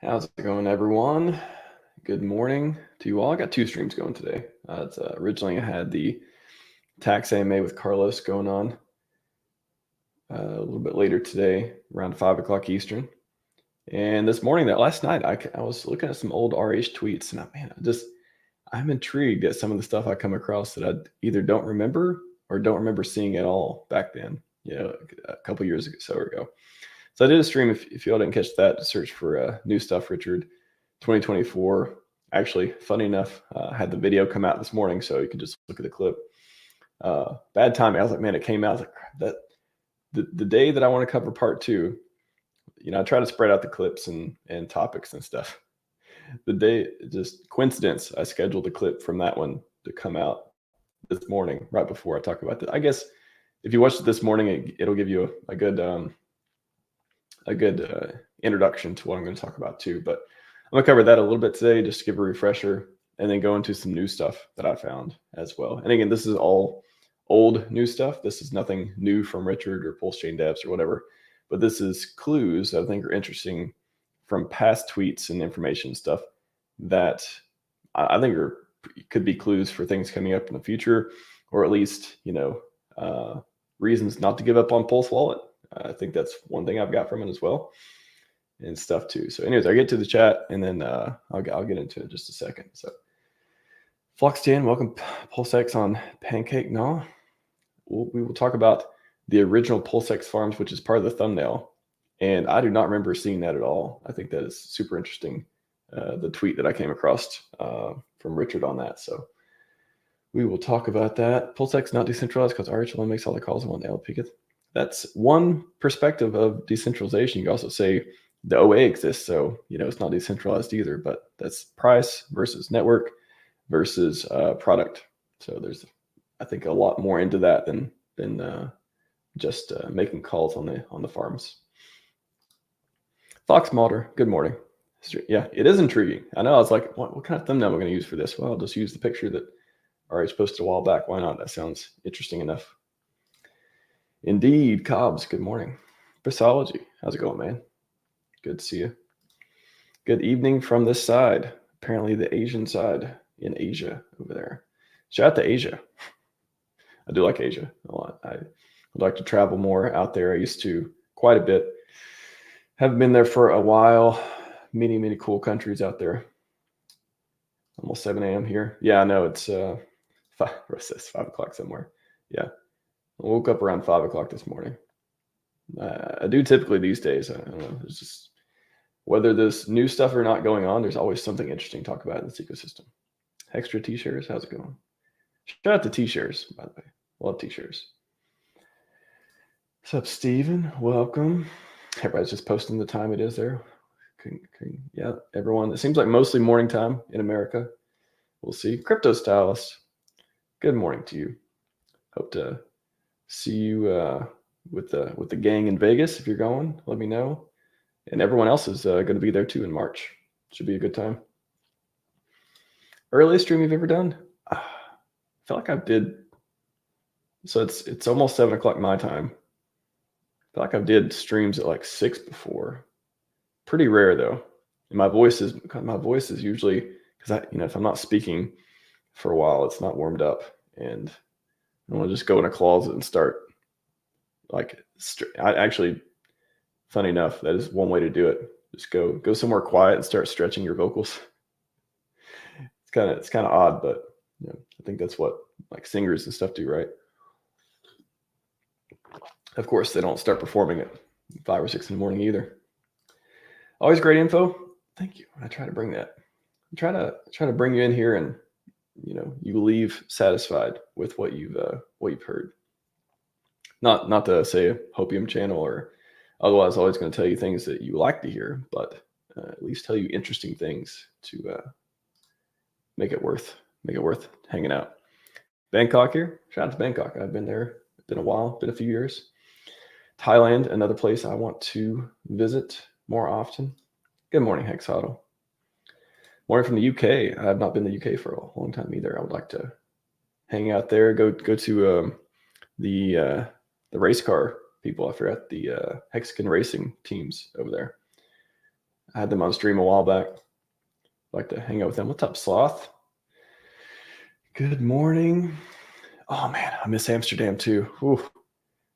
How's it going, everyone? Good morning to you all. I got two streams going today. Originally, I had the tax AMA with Carlos going on a little bit later today, around 5 o'clock Eastern. And this morning, last night, I was looking at some old RH tweets, and I'm intrigued at some of the stuff I come across that I either don't remember or don't remember seeing at all back then, a couple years ago. So I did a stream, if y'all didn't catch that, to search for new stuff, Richard, 2024. Actually, funny enough, I had the video come out this morning, so you can just look at the clip. Bad timing. I was like, man, it came out. I was like, crap, the day that I want to cover part two, I try to spread out the clips and topics and stuff. The day, just coincidence, I scheduled a clip from that one to come out this morning, right before I talk about that. I guess if you watched it this morning, it'll give you a good introduction to what I'm going to talk about too. But I'm going to cover that a little bit today, just to give a refresher, and then go into some new stuff that I found as well. And again, this is all old new stuff. This is nothing new from Richard or PulseChain devs or whatever, but this is clues that I think are interesting from past tweets and information stuff that I think could be clues for things coming up in the future, or at least, reasons not to give up on Pulse Wallet. I think that's one thing I've got from it as well, and stuff too. So anyways, I get to the chat, and then I'll get into it in just a second. So Flux10, welcome. PulseX on Pancake. No, we will talk about the original PulseX farms, which is part of the thumbnail. And I do not remember seeing that at all. I think that is super interesting, the tweet that I came across from Richard on that. So we will talk about that. PulseX not decentralized because RHMax makes all the calls in one LP. That's one perspective of decentralization. You can also say the OA exists, so it's not decentralized either, but that's price versus network versus product. So there's, I think, a lot more into that than just making calls on the farms. Fox Malter, good morning. Yeah, it is intriguing. I know. I was like, what kind of thumbnail am I going to use for this? Well, I'll just use the picture that RH posted a while back. Why not? That sounds interesting enough. Indeed, Cobbs, good morning. Basology, how's it going, man? Good to see you. Good evening from this side. Apparently the Asian side in Asia over there. Shout out to Asia. I do like Asia a lot. I would like to travel more out there. I used to quite a bit. Haven't been there for a while. Many cool countries out there. Almost 7 a.m. here. Yeah, I know it's 5 o'clock somewhere. Yeah. I woke up around 5 o'clock this morning. I do typically these days. I don't know. It's just whether there's new stuff or not going on, there's always something interesting to talk about in this ecosystem. Extra T-shares, how's it going? Shout out to T-shares, by the way. Love T-shares. What's up, Steven? Welcome. Everybody's just posting the time it is there. Yeah, everyone. It seems like mostly morning time in America. We'll see. Crypto Stylist, good morning to you. Hope to see you with the gang in Vegas. If you're going, let me know. And everyone else is going to be there too in March. Should be a good time. Earliest stream you've ever done? I feel like I did. So it's almost 7 o'clock my time. I feel like I did streams at like 6 before. Pretty rare though. And my voice is usually, because if I'm not speaking for a while, it's not warmed up, and I want to just go in a closet and start funny enough, that is one way to do it. Just go somewhere quiet and start stretching your vocals. It's kind of odd, but I think that's what like singers and stuff do, right? Of course, they don't start performing at 5 or 6 in the morning either. Always great info. Thank you. I try to bring that. I try to bring you in here, and you leave satisfied with what you've heard. Not to say a hopium channel, or otherwise always going to tell you things that you like to hear, but at least tell you interesting things to make it worth hanging out. Bangkok here. Shout out to Bangkok. I've been there. It's been a while. Been a few years. Thailand, another place I want to visit more often. Good morning, Hexodl. Morning from the UK. I have not been to the UK for a long time either. I would like to hang out there. Go to the race car people. I forgot the Hexagon racing teams over there. I had them on stream a while back. Like to hang out with them. What's up, Sloth? Good morning. Oh man, I miss Amsterdam too. Ooh.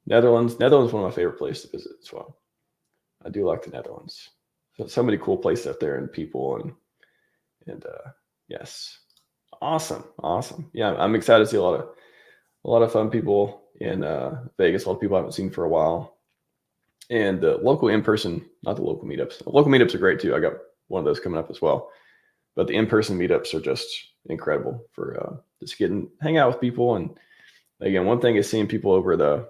Netherlands is one of my favorite places to visit as well. I do like the Netherlands. So many cool places up there and people and yes, awesome. Yeah, I'm excited to see a lot of fun people in Vegas. A lot of people I haven't seen for a while, and the local in-person, not the local meetups. The local meetups are great too. I got one of those coming up as well, but the in-person meetups are just incredible for just hang out with people. And again, one thing is seeing people over the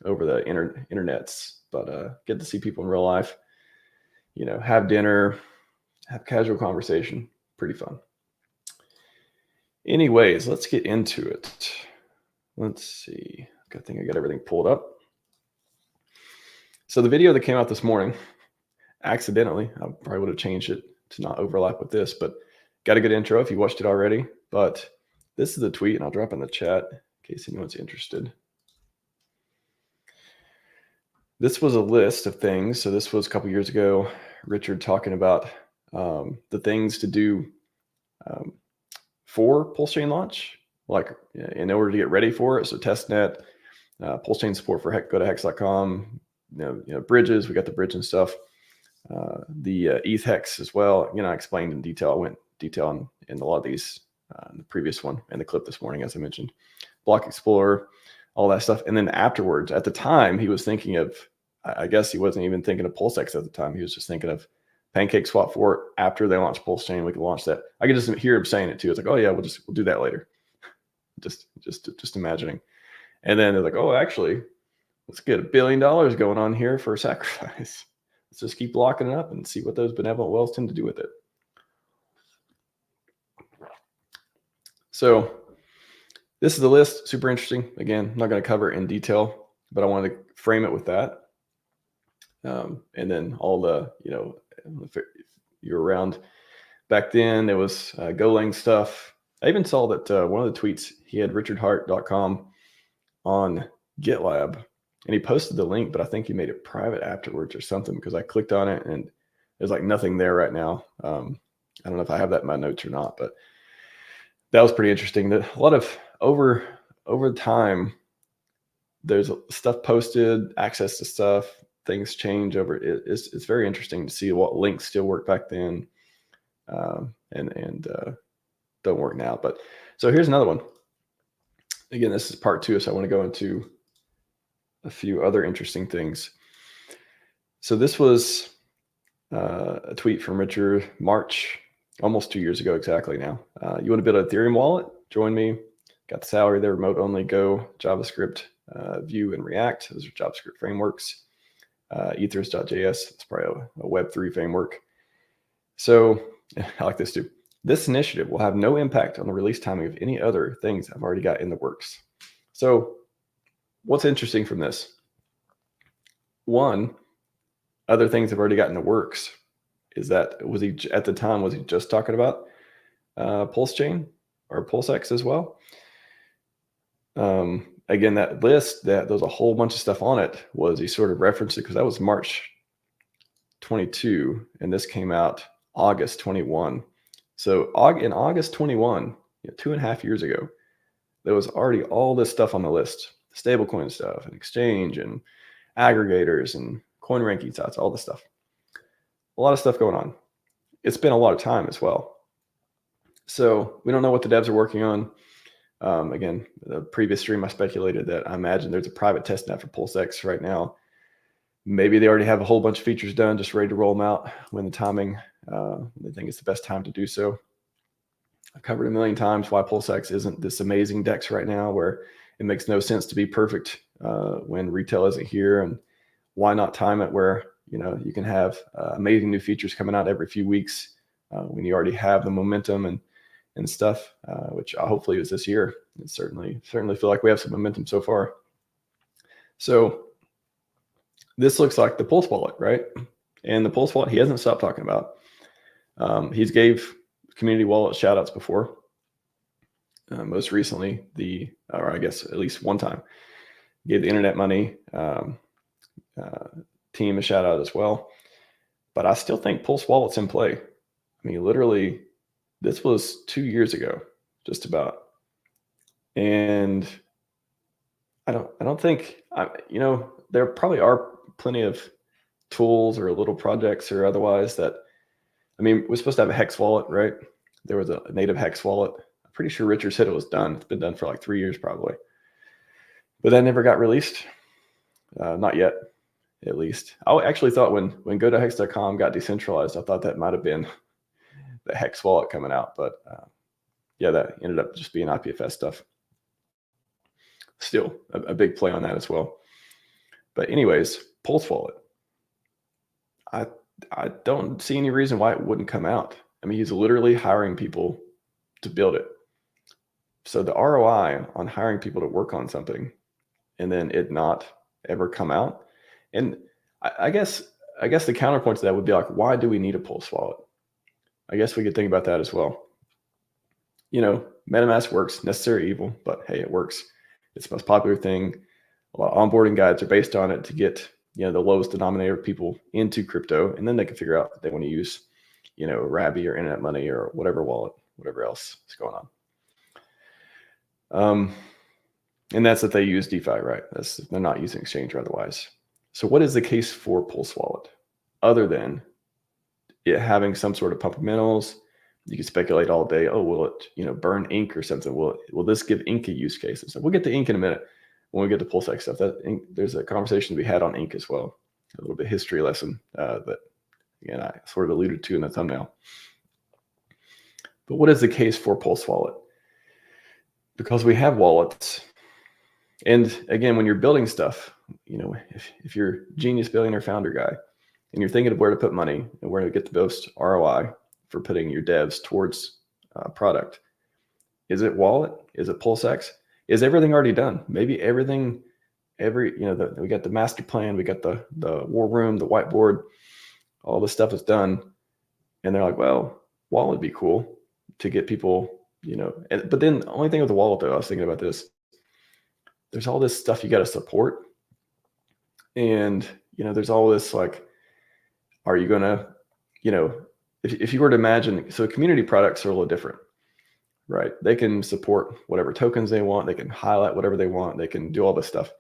internets, but get to see people in real life, have dinner, have casual conversation. Pretty fun. Anyways, let's get into it. Let's see. I think I got everything pulled up. So the video that came out this morning, accidentally, I probably would have changed it to not overlap with this, but got a good intro if you watched it already. But this is the tweet, and I'll drop in the chat in case anyone's interested. This was a list of things. So this was a couple years ago, Richard talking about the things to do for PulseChain launch, like in order to get ready for it. So testnet, PulseChain support for go to hex.com, bridges. We got the bridge and stuff. The ETH hex as well. I explained in detail. I went detail in a lot of these in the previous one and the clip this morning, as I mentioned. Block Explorer, all that stuff. And then afterwards, at the time, he was thinking of, I guess he wasn't even thinking of PulseX at the time. He was just thinking of Pancake Swap for it. After they launched PulseChain, we can launch that. I could just hear him saying it too. It's like, oh yeah, we'll do that later. just imagining. And then they're like, oh, actually, let's get $1 billion going on here for a sacrifice. Let's just keep locking it up and see what those benevolent whales tend to do with it. So this is the list. Super interesting. Again, I'm not going to cover it in detail, but I wanted to frame it with that. And then all the, if you're around back then, there was Golang stuff. I even saw that one of the tweets, he had richardheart.com on GitLab, and he posted the link, but I think he made it private afterwards or something, because I clicked on it and there's like nothing there right now. I don't know if I have that in my notes or not, but that was pretty interesting. That a lot of over time, there's stuff posted, access to stuff, things change over. It's very interesting to see what links still work back then, and don't work now. But so here's another one. Again, this is part 2, so I want to go into a few other interesting things. So this was a tweet from Richard, March, almost 2 years ago exactly now. You want to build an Ethereum wallet? Join me. Got the salary there, remote only, Go, JavaScript, Vue, and React. Those are JavaScript frameworks. Ethers.js, it's probably a Web3 framework. So I like this too. This initiative will have no impact on the release timing of any other things I've already got in the works. So what's interesting from this? One, other things I've already got in the works is that, was he just talking about PulseChain or PulseX as well? Again, that list, there's a whole bunch of stuff on it, was he sort of referenced it because that was March 22 and this came out August 21. So in August 21, 2.5 years ago, there was already all this stuff on the list, stablecoin stuff and exchange and aggregators and coin ranking sites, all this stuff. A lot of stuff going on. It's been a lot of time as well. So we don't know what the devs are working on. Again, the previous stream, I speculated that I imagine there's a private testnet for PulseX right now. Maybe they already have a whole bunch of features done, just ready to roll them out when the timing, they think it's the best time to do so. I've covered a million times why PulseX isn't this amazing DEX right now, where it makes no sense to be perfect when retail isn't here, and why not time it where you can have amazing new features coming out every few weeks when you already have the momentum and stuff, which hopefully is this year. And certainly feel like we have some momentum so far. So this looks like the Pulse wallet, right? And the Pulse wallet, he hasn't stopped talking about. He's gave community wallet shout outs before. Most recently, or I guess at least one time, gave the Internet Money team a shout out as well. but I still think Pulse Wallet's in play. I mean, literally, this was 2 years ago, just about. And I don't think, there probably are plenty of tools or little projects or otherwise that, I mean, we're supposed to have a Hex wallet, right? There was a native Hex wallet. I'm pretty sure Richard said it was done. It's been done for like 3 years probably. But that never got released. Not yet, at least. I actually thought when go-to-hex.com got decentralized, I thought that might have been the Hex wallet coming out. But yeah, that ended up just being IPFS stuff. Still a big play on that as well. But anyways, Pulse Wallet. I don't see any reason why it wouldn't come out. I mean, he's literally hiring people to build it. So the ROI on hiring people to work on something and then it not ever come out. And I guess the counterpoint to that would be like, why do we need a Pulse wallet? I guess we could think about that as well. MetaMask works, necessary evil, but hey, it works. It's the most popular thing. A lot of onboarding guides are based on it to get, the lowest denominator of people into crypto. And then they can figure out if they want to use, Rabby or Internet Money or whatever wallet, whatever else is going on. And that's that they use DeFi, right? They're not using exchange or otherwise. So what is the case for Pulse Wallet other than it having some sort of pump-of-minerals? You can speculate all day. Oh, will it, burn ink or something? Will this give ink a use case? And so we'll get to ink in a minute when we get to PulseX stuff. There's a conversation to be had on ink as well. A little bit history lesson that, again, I sort of alluded to in the thumbnail. But what is the case for Pulse Wallet? Because we have wallets. And again, when you're building stuff, if you're genius billionaire founder guy and you're thinking of where to put money and where to get the most ROI for putting your devs towards product, is it wallet? Is it PulseX? Is everything already done? Maybe everything, we got the master plan, we got the war room, the whiteboard, all this stuff is done. And they're like, well, wallet would be cool to get people, but then the only thing with the wallet though, I was thinking about this, there's all this stuff you got to support. And, there's all this like, are you going to, if you were to imagine, so community products are a little different, right? They can support whatever tokens they want. They can highlight whatever they want. They can do all this stuff.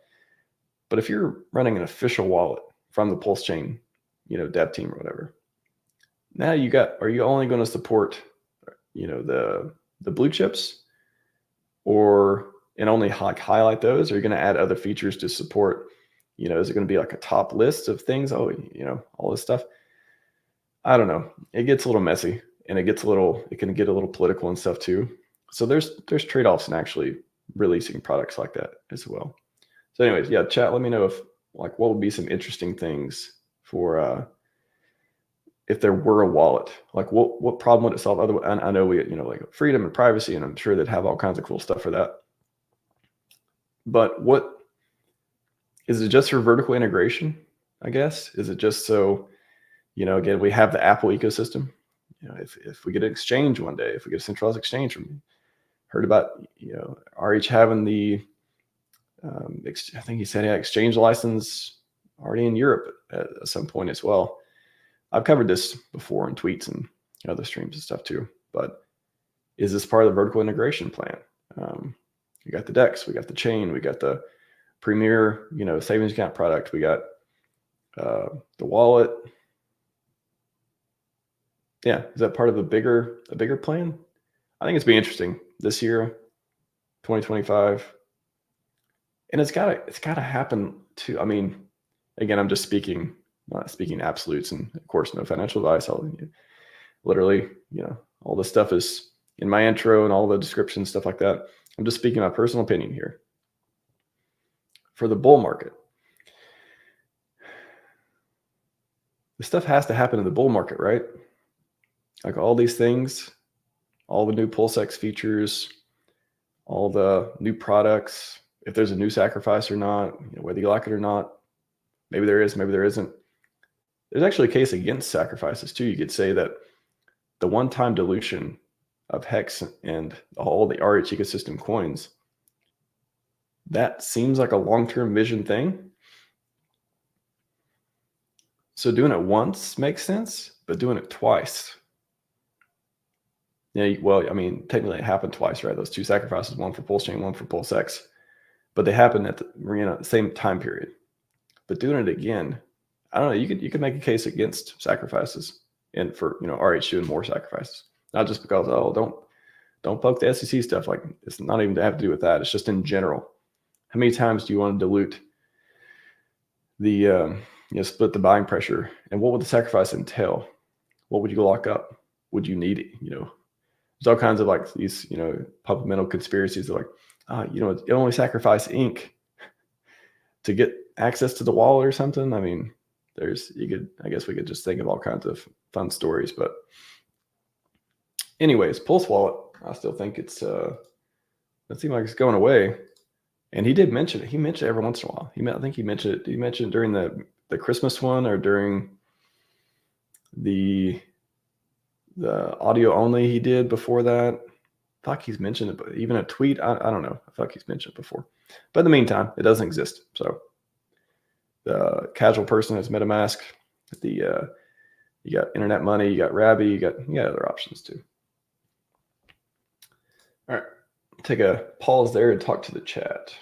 But if you're running an official wallet from the PulseChain, dev team or whatever, now are you only going to support, the blue chips and only highlight those? Or are you going to add other features to support, is it going to be like a top list of things? Oh, all this stuff. I don't know. It gets a little messy and it can get a little political and stuff too. So there's trade-offs in actually releasing products like that as well. So anyways, yeah, chat, let me know what would be some interesting things for, if there were a wallet, like what problem would it solve? Otherwise, I know we, like freedom and privacy, and I'm sure they'd have all kinds of cool stuff for that. But what is it just for vertical integration? I guess, is it just so, again, we have the Apple ecosystem. If we get an exchange one day, if we get a centralized exchange, heard about, RH having the, I think he said he had exchange license already in Europe at some point as well. I've covered this before in tweets and other streams and stuff too, but is this part of the vertical integration plan? We got the DEX, we got the chain, we got the premier, savings account product, we got the wallet. Yeah, is that part of a bigger plan? I think it's be interesting this year, 2025, and it's gotta happen too. I mean, again, I'm just not speaking absolutes, and of course, no financial advice. Literally, all this stuff is in my intro and all the descriptions, stuff like that. I'm just speaking my personal opinion here. For the bull market, this stuff has to happen in the bull market, right? Like all these things, all the new PulseX features, all the new products, if there's a new sacrifice or not, whether you like it or not, maybe there is, maybe there isn't. There's actually a case against sacrifices too. You could say that the one-time dilution of Hex and all the RH ecosystem coins, that seems like a long-term vision thing. So doing it once makes sense, but doing it twice. Yeah, well, I mean, technically it happened twice, right? Those two sacrifices, one for PulseChain, one for PulseX, but they happened at the same time period. But doing it again, I don't know. You could make a case against sacrifices and for RH doing more sacrifices, not just because don't poke the SEC stuff. Like it's not even to have to do with that. It's just in general. How many times do you want to dilute the split the buying pressure? And what would the sacrifice entail? What would you lock up? Would you need it? There's all kinds of like these fundamental conspiracies that like it only sacrifice ink to get access to the wallet or something. I mean, I guess we could just think of all kinds of fun stories, but anyways, Pulse Wallet, I still think it seems like it's going away. And he did mention it. He mentioned it every once in a while. I think he mentioned it. Did he mention it during the Christmas one or during the audio only he did before that? I feel like he's mentioned it, but even a tweet, I don't know. I feel like he's mentioned it before. But in the meantime, it doesn't exist. So the casual person has MetaMask. You got internet money, you got Rabby, you got other options too. All right, take a pause there and talk to the chat.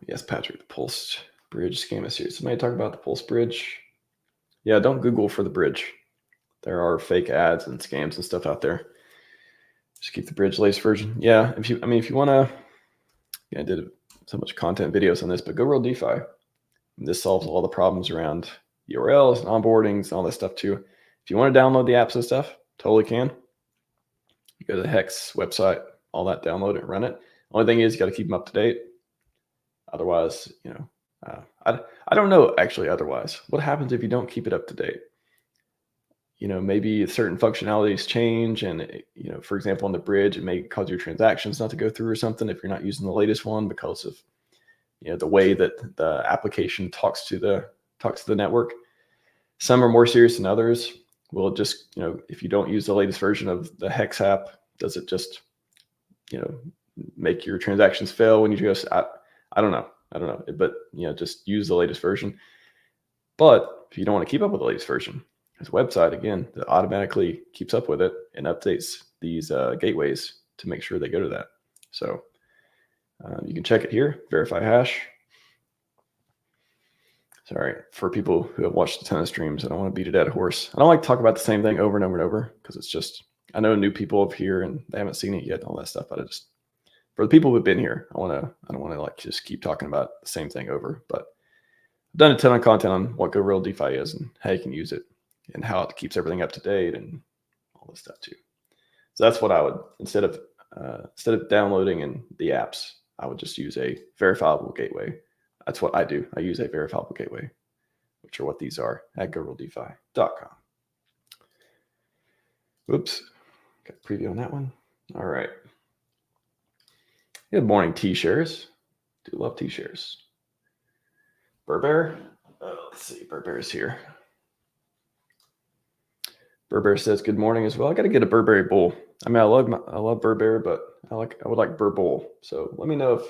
Yes, Patrick, the Pulse Bridge scam is here. Somebody talk about the Pulse Bridge. Yeah, don't Google for the bridge. There are fake ads and scams and stuff out there. Just keep the bridge latest version. Yeah, if you want to, I did so much content videos on this, but go real DeFi. This solves all the problems around URLs and onboardings and all that stuff too. If you want to download the apps and stuff, totally can. You go to the Hex website, all that, download it, run it. Only thing is you got to keep them up to date. Otherwise, I don't know actually. Otherwise, what happens if you don't keep it up to date? Maybe certain functionalities change, and for example, on the bridge, it may cause your transactions not to go through or something if you're not using the latest one because of the way that the application talks to the network. Some are more serious than others. Will it just if you don't use the latest version of the Hex app, does it just make your transactions fail when you just I don't know, but just use the latest version. But if you don't want to keep up with the latest version, there's a website again that automatically keeps up with it and updates these gateways to make sure they go to that. So you can check it here, verify hash. Sorry, for people who have watched a ton of streams, I don't want to beat a dead horse. I don't like to talk about the same thing over and over and over because it's just, I know new people up here and they haven't seen it yet and all that stuff, but for the people who've been here, I don't want to like just keep talking about the same thing over, but I've done a ton of content on what Go Real DeFi is and how you can use it and how it keeps everything up to date and all this stuff too. So that's what I would, instead of downloading in the apps, I would just use a verifiable gateway. That's what I do. I use a verifiable gateway, which are what these are at GoRealDeFi.com. Whoops, got a preview on that one. All right. Good morning, T-shares. Do love T-shares. Burbear. Let's see. Burbear is here. Burbear says good morning as well. I got to get a Burberry Bull. I mean, I love Burbear, but I would like Bur Bull. So let me know if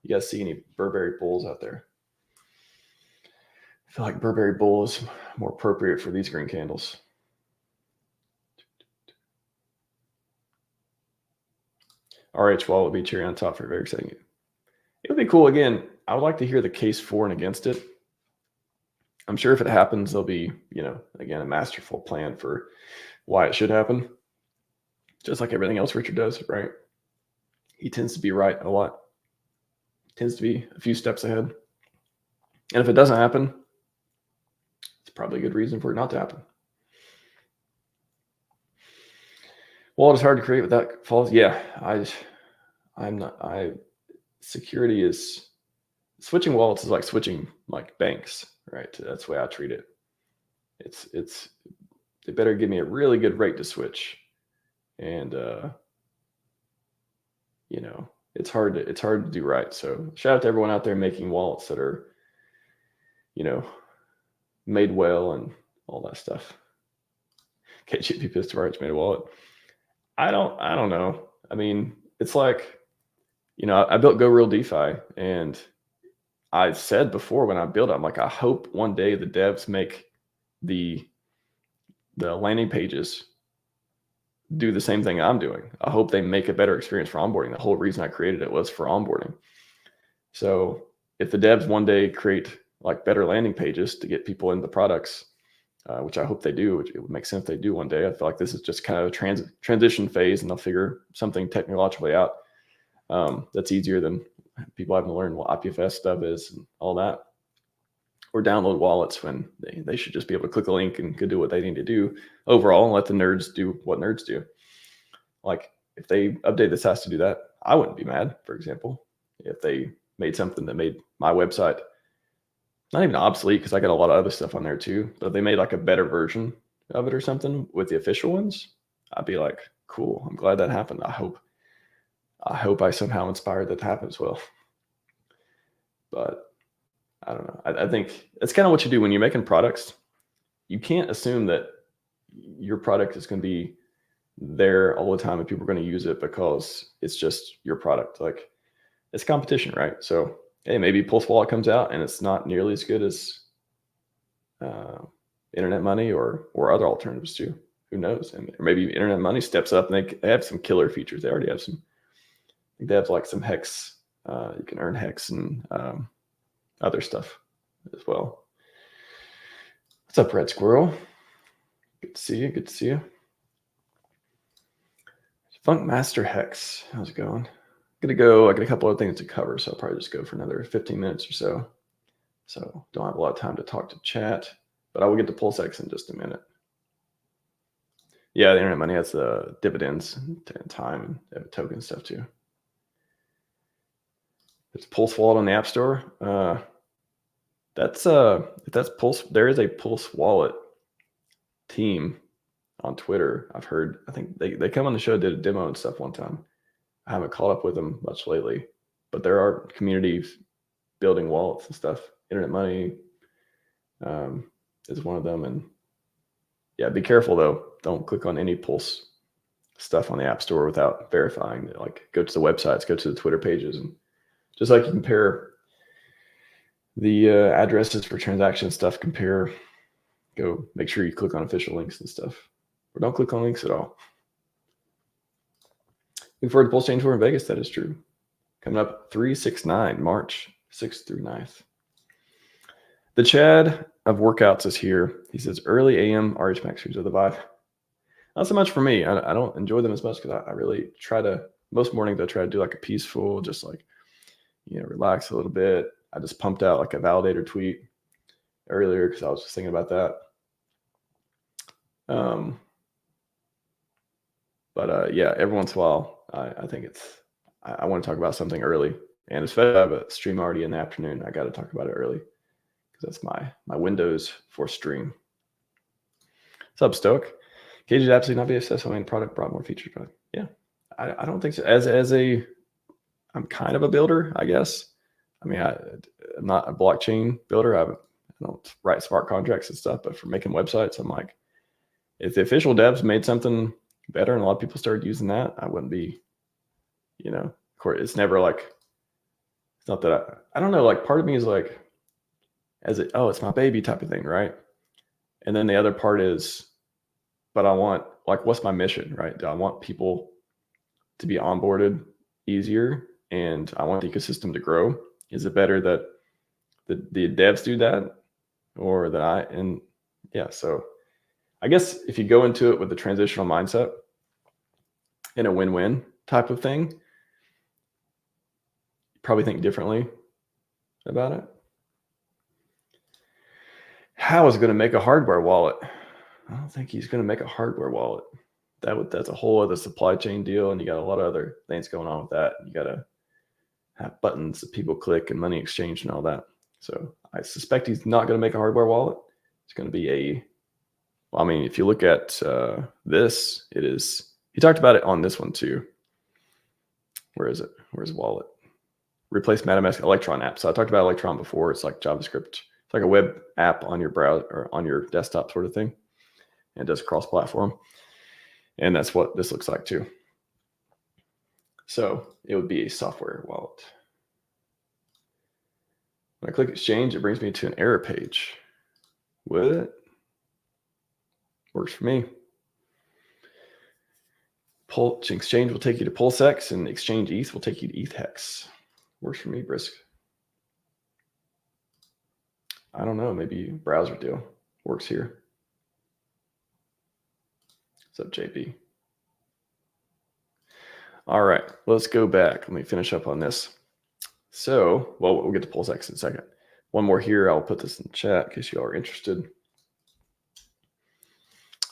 you guys see any Burberry Bulls out there. I feel like Burberry Bull is more appropriate for these green candles. RH Wall would be cherry on top for very exciting. It would be cool. Again, I would like to hear the case for and against it. I'm sure if it happens, there'll be, again, a masterful plan for why it should happen. Just like everything else Richard does, right? He tends to be right a lot. Tends to be a few steps ahead. And if it doesn't happen, it's probably a good reason for it not to happen. Wallet is hard to create without falls. Yeah, security is, switching wallets is like switching like banks, right? That's the way I treat it. They better give me a really good rate to switch. And, it's hard to do right. So shout out to everyone out there making wallets that are, made well and all that stuff. KGP pissed to RH made a wallet. I don't know. I mean, it's like, I built Go Real DeFi, and I said before when I built it, I'm like, I hope one day the devs make the landing pages do the same thing I'm doing. I hope they make a better experience for onboarding. The whole reason I created it was for onboarding. So if the devs one day create like better landing pages to get people into the products, which I hope they do, which it would make sense if they do one day. I feel like this is just kind of a transition phase, and they'll figure something technologically out that's easier than people having to learn what IPFS stuff is and all that, or download wallets when they should just be able to click a link and go do what they need to do overall and let the nerds do what nerds do. Like if they update this has to do that, I wouldn't be mad, for example, if they made something that made my website not even obsolete, because I got a lot of other stuff on there too, but if they made like a better version of it or something with the official ones, I'd be like, cool, I'm glad that happened. I hope I somehow inspired that to happen as well. But I don't know. I think it's kind of what you do when you're making products. You can't assume that your product is going to be there all the time and people are going to use it because it's just your product. Like it's competition, right? So hey, maybe Pulse Wallet comes out and it's not nearly as good as Internet Money or other alternatives too. Who knows? And maybe Internet Money steps up and they have some killer features. They already have some. I think they have like some hex. You can earn hex and other stuff as well. What's up, Red Squirrel? Good to see you. Good to see you. Funk Master Hex. How's it going? I got a couple of things to cover, so I'll probably just go for another 15 minutes or so. So don't have a lot of time to talk to chat, but I will get to PulseX in just a minute. Yeah, the Internet Money has the dividends and time and token stuff too. It's Pulse Wallet on the App Store. If that's Pulse, there is a Pulse Wallet team on Twitter. I've heard. I think they come on the show, did a demo and stuff one time. I haven't caught up with them much lately, but there are communities building wallets and stuff. Internet Money is one of them. And yeah, be careful though. Don't click on any Pulse stuff on the App Store without verifying it. Like go to the websites, go to the Twitter pages, and just like you compare the addresses for transaction stuff, go make sure you click on official links and stuff, or don't click on links at all. Looking forward to PulseChain tour in Vegas. That is true. Coming up 3-6-9, March 6th through 9th. The Chad of workouts is here. He says early AM RHMax shoes are the vibe. Not so much for me. I don't enjoy them as much because I really try to, most mornings I try to do like a peaceful, just like, relax a little bit. I just pumped out like a validator tweet earlier because I was just thinking about that. But yeah, every once in a while, I think I want to talk about something early. And especially if I have a stream already in the afternoon, I got to talk about it early because that's my windows for stream. What's up, Stoic? Cage would absolutely not be obsessed. I mean, product brought more features, but yeah, I don't think so. I'm kind of a builder, I guess. I mean, I'm not a blockchain builder. I don't write smart contracts and stuff, but for making websites, I'm like, if the official devs made something better and a lot of people started using that, I wouldn't be, of course, it's never like, it's not that I don't know, like part of me is like, it's my baby type of thing, right? And then the other part is, but I want, like, what's my mission, right? Do I want people to be onboarded easier and I want the ecosystem to grow? Is it better that the devs do that or that so I guess if you go into it with a transitional mindset and a win-win type of thing, you probably think differently about it. How is it going to make a hardware wallet? I don't think he's going to make a hardware wallet. That's a whole other supply chain deal, and you got a lot of other things going on with that. You got to have buttons that people click and money exchange and all that. So I suspect he's not going to make a hardware wallet. It's going to be if you look at this, it is. He talked about it on this one too. Where is it? Where's wallet? Replace MetaMask Electron app. So I talked about Electron before. It's like JavaScript It's like a web app on your browser or on your desktop sort of thing. And it does cross-platform. And that's what this looks like too. So it would be a software wallet. When I click exchange, it brings me to an error page. What? Works for me. Exchange will take you to PulseX, and exchange ETH will take you to ETH hex. Works for me, Brisk. I don't know, maybe browser deal works here. What's up, JP? All right, let's go back. Let me finish up on this. So, well, we'll get to PulseX in a second. One more here. I'll put this in the chat in case you all are interested.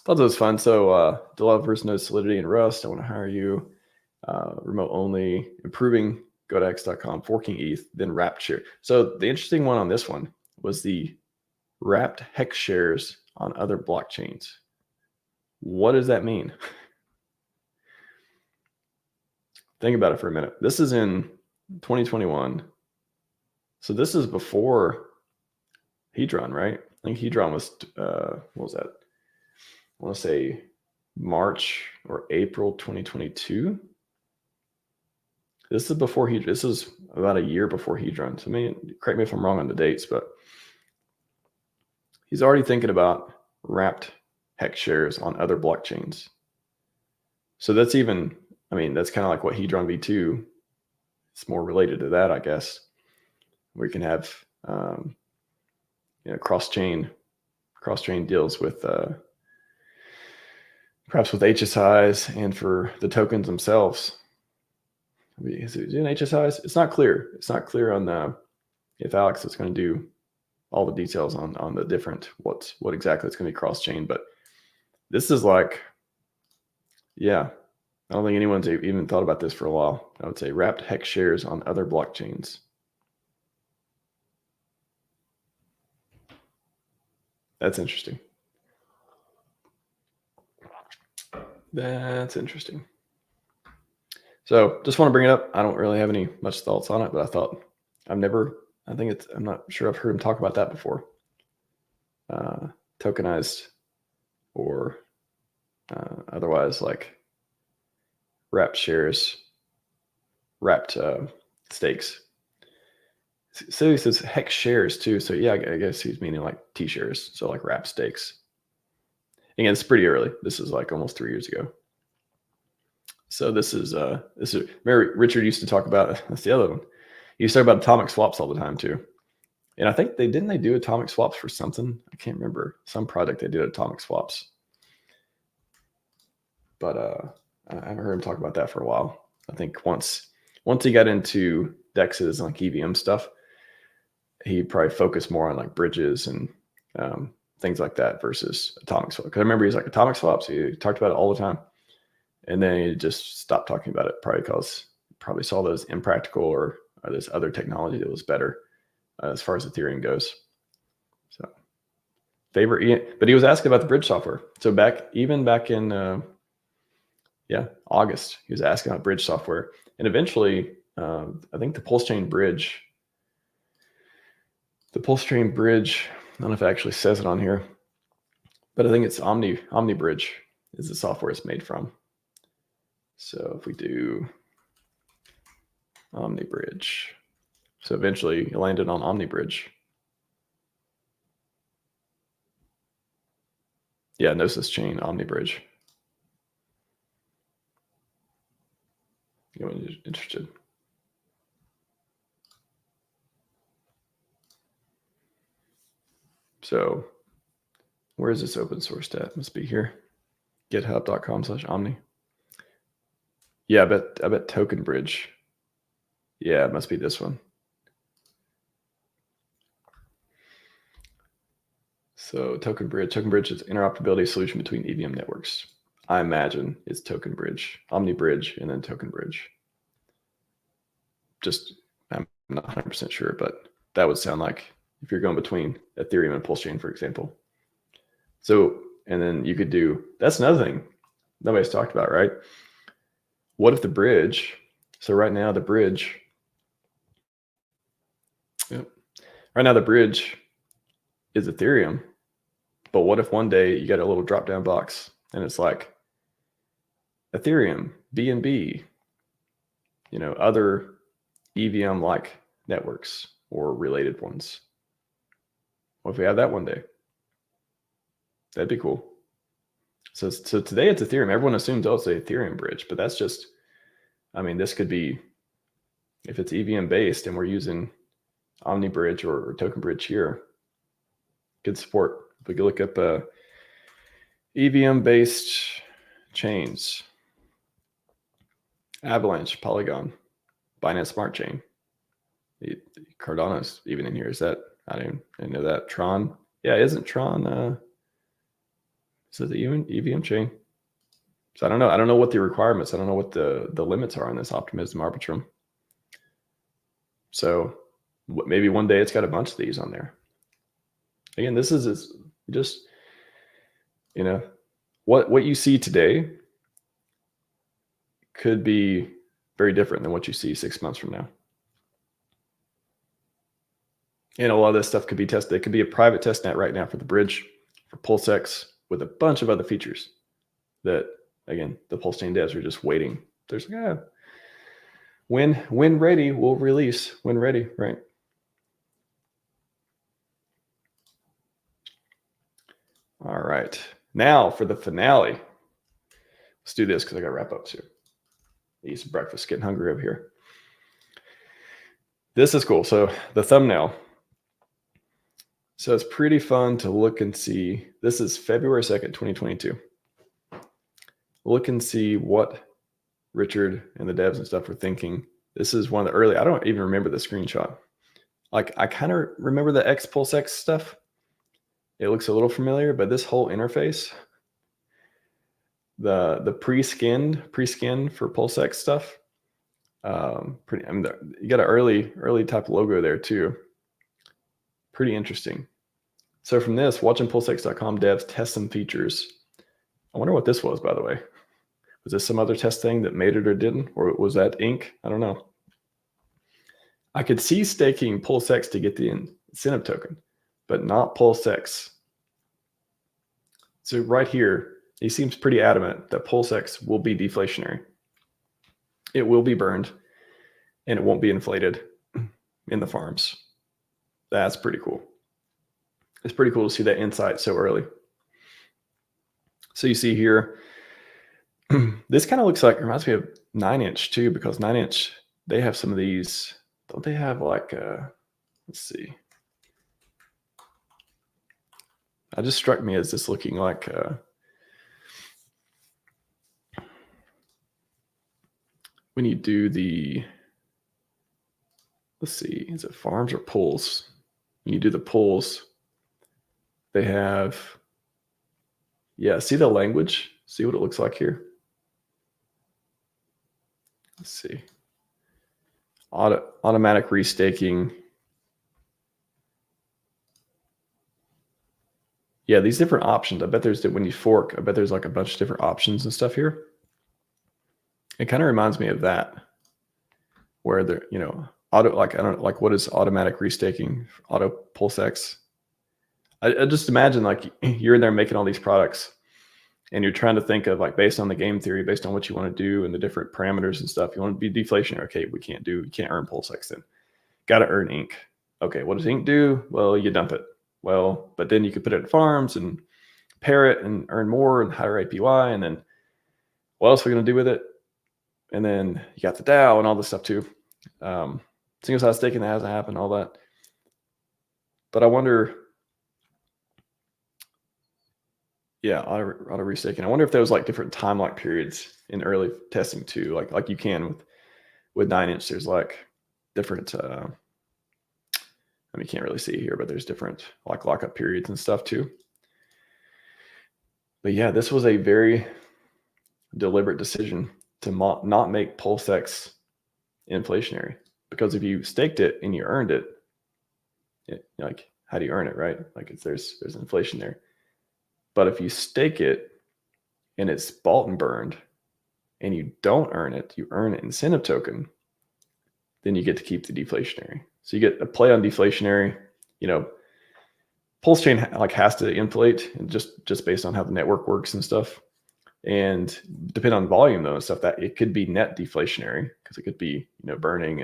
Thought that was fun. So, developers know Solidity and Rust. I want to hire you. Remote only, improving, go to x.com, forking ETH, then wrapped share. So the interesting one on this one was the wrapped hex shares on other blockchains. What does that mean? Think about it for a minute. This is in 2021. So this is before Hedron, right? I think Hedron was, what was that? I want to say March or April 2022. This is before Hedron. This is about a year before Hedron. So correct me if I'm wrong on the dates, but he's already thinking about wrapped hex shares on other blockchains. So that's even, that's kind of like what Hedron v2. It's more related to that, I guess. We can have cross-chain deals with perhaps with HSIs and for the tokens themselves. Is it doing HSIs? It's not clear. It's not clear on if Alex is going to do all the details on the different what exactly it's going to be cross-chain. But this is like, yeah, I don't think anyone's even thought about this for a while. I would say wrapped hex shares on other blockchains. That's interesting. That's interesting. So just want to bring it up. I don't really have any much thoughts on it, but I thought I'm not sure I've heard him talk about that before. Tokenized or otherwise like wrapped shares, wrapped stakes. So he says hex shares too. So yeah, I guess he's meaning like T shares. So like wrapped stakes. Again, it's pretty early. This is like almost 3 years ago. So this is Mary Richard used to talk about, that's the other one. He used to talk about atomic swaps all the time too. And I think they do atomic swaps for something. I can't remember. Some project they did atomic swaps. But I haven't heard him talk about that for a while. I think once he got into DEXs and like EVM stuff, he probably focused more on like bridges and things like that versus atomic swaps. Because I remember he's like atomic swaps. He talked about it all the time. And then he just stopped talking about it, probably because he probably saw those impractical or this other technology that was better as far as Ethereum goes. So but he was asking about the bridge software. So back in August, he was asking about bridge software. And eventually, I think the PulseChain bridge, I don't know if it actually says it on here, but I think it's OmniBridge is the software it's made from. So if we do OmniBridge, so eventually it landed on OmniBridge. Yeah, Gnosis Chain, OmniBridge. Anyone interested? So where is this open source at? Must be here. GitHub.com/Omni. Yeah, I bet Token Bridge. Yeah, it must be this one. So Token Bridge is interoperability solution between EVM networks. I imagine it's Token Bridge, OmniBridge, and then Token Bridge. I'm not 100% sure, but that would sound like if you're going between Ethereum and PulseChain, for example. So, and then you could that's another thing nobody's talked about, right? What if the bridge, so right now the bridge is Ethereum. But what if one day you get a little drop down box and it's like Ethereum, BNB, other EVM like networks or related ones? What if we have that one day? That'd be cool. So today it's Ethereum. Everyone assumes, it's the Ethereum bridge, but that's just, this could be, if it's EVM based and we're using Omni Bridge or Token Bridge here, good support. If we could look up EVM based chains, Avalanche, Polygon, Binance Smart Chain, Cardano's even in here. Is that, I didn't know that. Tron, yeah, isn't Tron is it the EVM chain? So I don't know what the requirements, I don't know what the limits are on this Optimism Arbitrum. So maybe one day it's got a bunch of these on there. Again, this is just, what you see today could be very different than what you see 6 months from now. And a lot of this stuff could be tested. It could be a private test net right now for the bridge, for PulseX, with a bunch of other features that, again, the PulseChain devs are just waiting. There's like, when ready, we'll release. When ready, right? All right. Now for the finale. Let's do this because I got to wrap up soon. Eat some breakfast, getting hungry over here. This is cool. So the thumbnail. So it's pretty fun to look and see. This is February 2nd, 2022. Look and see what Richard and the devs and stuff were thinking. This is one of the early, I don't even remember the screenshot. Like, I kind of remember the PulseX stuff. It looks a little familiar, but this whole interface, the pre-skin for PulseX stuff, you got an early type logo there too. Pretty interesting. So from this, watching PulseX.com devs test some features. I wonder what this was, by the way. Was this some other test thing that made it or didn't? Or was that ink? I don't know. I could see staking PulseX to get the incentive token, but not PulseX. So right here, he seems pretty adamant that PulseX will be deflationary. It will be burned, and it won't be inflated in the farms. That's pretty cool. It's pretty cool to see that insight so early. So you see here, this kind of looks like, reminds me of 9inch too, because 9inch, they have some of these, don't they have like, let's see. It just struck me as this looking like, when you do the, let's see, is it farms or pulls? When you do the pulls, they have, yeah, see the language? See what it looks like here? Let's see. Automatic restaking. Yeah, these different options. I bet there's, when you fork, I bet there's like a bunch of different options and stuff here. It kind of reminds me of that, where they're, like what is automatic restaking, auto PulseX? I just imagine like you're in there making all these products and you're trying to think of like, based on the game theory, based on what you want to do and the different parameters and stuff, you want to be deflationary. Okay, you can't earn PulseX then. Got to earn ink. Okay, what does ink do? Well, you dump it. Well, but then you could put it in farms and pair it and earn more and higher APY. And then what else are we going to do with it? And then you got the DAO and all this stuff too. Single side staking, that hasn't happened, all that. But I wonder, yeah, auto restaking. I wonder if there was like different time lock periods in early testing too, like you can with 9inch. There's like different. You can't really see here, but there's different like lockup periods and stuff too. But yeah, this was a very deliberate decision to not make PulseX inflationary, because if you staked it and you earned it, like how do you earn it, right? Like there's inflation there. But if you stake it and it's bought and burned and you don't earn it, you earn an incentive token, then you get to keep the deflationary. So you get a play on deflationary. PulseChain like has to inflate, and just based on how the network works and stuff. And depending on volume though and stuff, that it could be net deflationary because it could be burning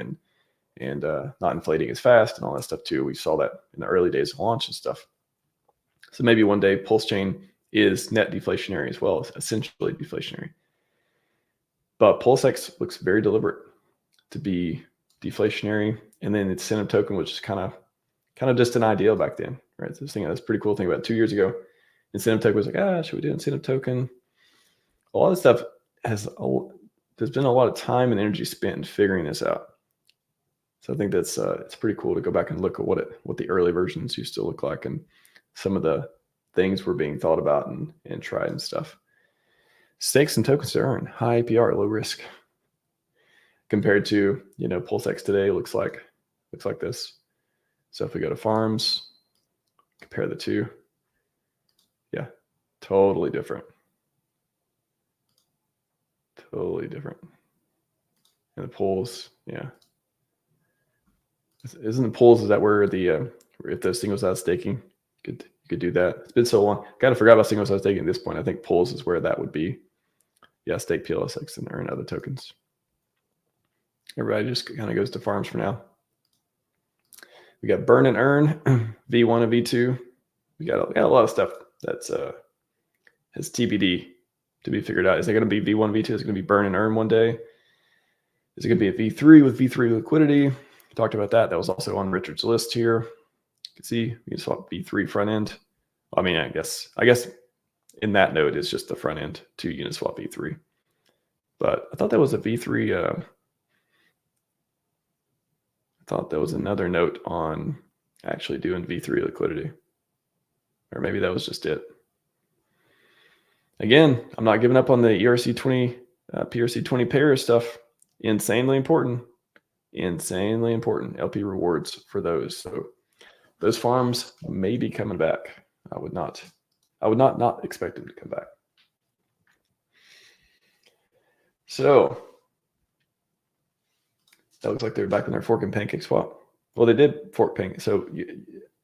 and not inflating as fast and all that stuff too. We saw that in the early days of launch and stuff. So maybe one day PulseChain is net deflationary as well, essentially deflationary. But PulseX looks very deliberate to be deflationary, and then incentive token, which is kind of just an ideal back then, right? So this thing, that's a pretty cool thing about 2 years ago. Incentive token was like, should we do incentive token? A lot of stuff there's been a lot of time and energy spent figuring this out. So I think that's it's pretty cool to go back and look at what the early versions used to look like, and some of the things were being thought about and tried and stuff. Stakes and tokens to earn, high APR, low risk. Compared to PulseX today looks like this. So if we go to farms, compare the two, yeah, totally different. Totally different. And the pools, yeah. Isn't the pools, is that where the if the single side staking, you could do that? It's been so long. Kind of forgot about single side staking at this point. I think pools is where that would be. Yeah, stake PLSX and earn other tokens. Everybody just kind of goes to farms for now. We got burn and earn, V1 and V2. We got a lot of stuff that's has TBD to be figured out. Is it going to be V1, V2? Is it going to be burn and earn one day? Is it going to be a V3 with V3 liquidity? We talked about that. That was also on Richard's list here. You can see we can swap V3 front end. I mean, I guess in that node is just the front end to Uniswap V3. But I thought that was a V3. I thought there was another note on actually doing V3 liquidity. Or maybe that was just it. Again, I'm not giving up on the ERC20, PRC20 pair stuff. Insanely important. Insanely important. LP rewards for those. So those farms may be coming back. I would not expect them to come back. So that looks like they're back on their fork and pancake swap. Well, they did fork pancake. So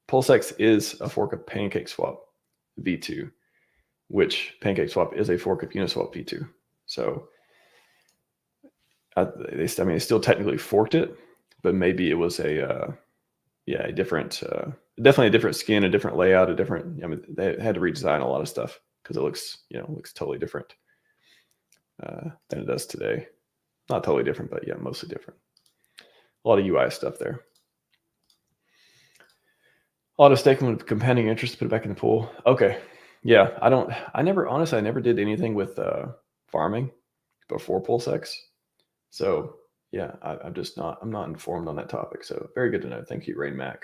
PulseX is a fork of pancake swap V2, which pancake swap is a fork of Uniswap V2. So they still technically forked it, but maybe it was a different, definitely a different skin, a different layout, they had to redesign a lot of stuff because it looks totally different than it does today. Not totally different, but yeah, mostly different. A lot of UI stuff there. Auto staking with compounding interest, put it back in the pool. Okay. Yeah, I never did anything with farming before PulseX. So yeah, I'm not informed on that topic. So very good to know. Thank you, RHMax.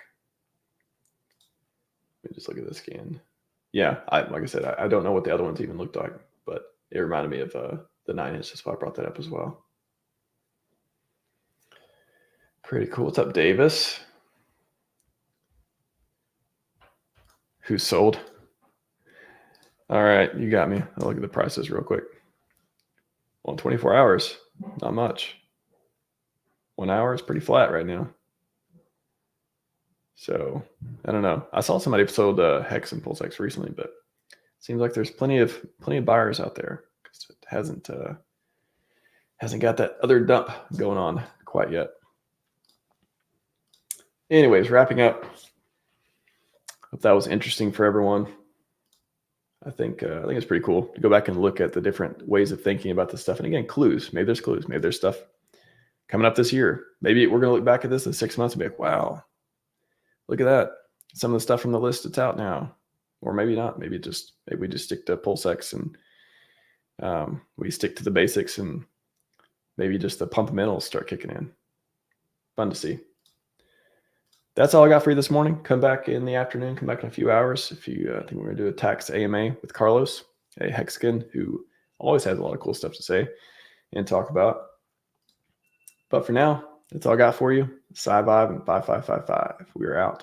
Let me just look at this scan. Yeah, like I said, I don't know what the other ones even looked like, but it reminded me of the 9-inch. That's why I brought that up as well. Pretty cool. What's up, Davis? Who sold? All right, you got me. I'll look at the prices real quick. Well, 24 hours, not much. 1 hour is pretty flat right now. So I don't know. I saw somebody sold Hex and PulseX recently, but it seems like there's plenty of buyers out there because it hasn't got that other dump going on quite yet. Anyways, wrapping up. Hope that was interesting for everyone. I think it's pretty cool to go back and look at the different ways of thinking about this stuff. And again, clues. Maybe there's clues. Maybe there's stuff coming up this year. Maybe we're going to look back at this in 6 months and be like, wow, look at that. Some of the stuff from the list that's out now. Or maybe not. Maybe we just stick to PulseX and we stick to the basics, and maybe just the fundamentals start kicking in. Fun to see. That's all I got for you this morning. Come back in the afternoon. Come back in a few hours. If you think we're going to do a tax AMA with Carlos, a Hexagon who always has a lot of cool stuff to say and talk about. But for now, that's all I got for you. Scivive and 5555. We are out.